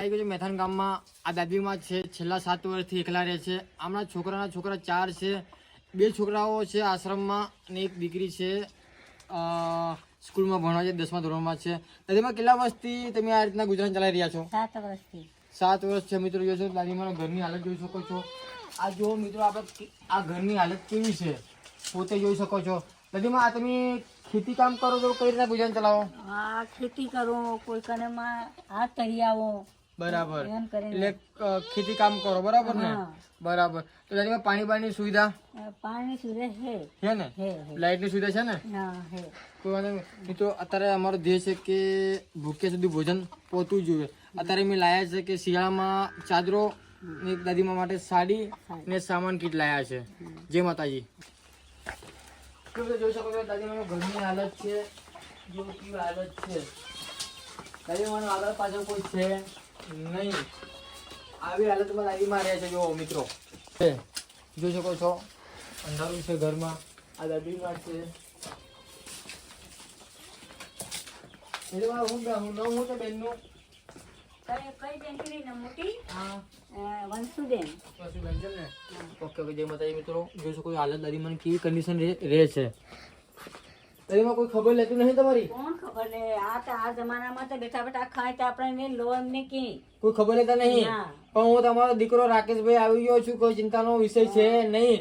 આવી ગયું છે મેથાન ગામમાં. આ દાદીમાં છે છેલ્લા 7 વર્ષથી એકલા રહે છે. આમના છોકરા 4 છે. 2 છોકરાઓ છે આશ્રમમાં અને એક દીકરી છે સ્કૂલમાં ભણવા છે, 10મા ધોરણમાં છે. દાદીમાં કેટલા વર્ષથી તમે આ રીતના ગુજરાન ચલાવી રહ્યા છો? 7 વર્ષથી. 7 વર્ષ છે. મિત્રો જોશો દાદીમાના ઘરની હાલત જોઈ શકો છો. આ જો મિત્રો આપણે આ ઘરની હાલત કેવી છે પોતે જોઈ શકો છો. દાદીમાં આ તમે ખેતી કામ કરો તો કઈ રીતના ગુજરાન ચલાવો? હા, ખેતી કરું, કોઈ કને માં હાથ તરી આવો. બરાબર, એમ કરીને. એટલે ખેતી કામ કરો, બરાબર ને? હા. બરાબર. તો દાદીમાં પાણી સુવિધા પાણી સુરે છે ને? હે લાઇટની સુવિધા છે ને? હા હે. કોઈ વાંધો નહીં. મિત્રો અત્યારે અમારો ધ્યેય છે કે ભૂખ્યા સુધી ભોજન પહોંચવું જોઈએ. અત્યારે મેં લાયા છે કે શિયાળામાં ચાદરો ને દાદીમા માટે સાડી ને સામાન કીટ લાયા છે. જય માતાજી. તો તમે જોઈ શકો છો દાદીમાનો ઘરની હાલત છે, જો કેવી હાલત છે. દાદીમાનો આગળ પાછળ કોઈ છે નહીં. આવી હાલતમાં દાદીમા રહે છે. જો મિત્રો જોઈ શકો છો અંધારું છે ઘરમાં. આ દાદીમા છે. હું તો બેનનું કઈ બેનની ને મોટી હા વંશુબેન. ઓકે જય માતાજી. મિત્રો જોઈ શકો હાલત દાદીમાની કેવી કન્ડિશન રહે છે. દાદીમાં કોઈ ખબર લેતું નહીં તમારી? કોણ ખબર લે? આ જમાનામાં તો બેઠા બેઠા ખાય તો આપણે લો એમને કે કોઈ ખબર લેતા નહીં. ના. પણ હું તમારો દીકરો રાકેશભાઈ આવી ગયો છું. કોઈ ચિંતાનો વિષય છે નહીં.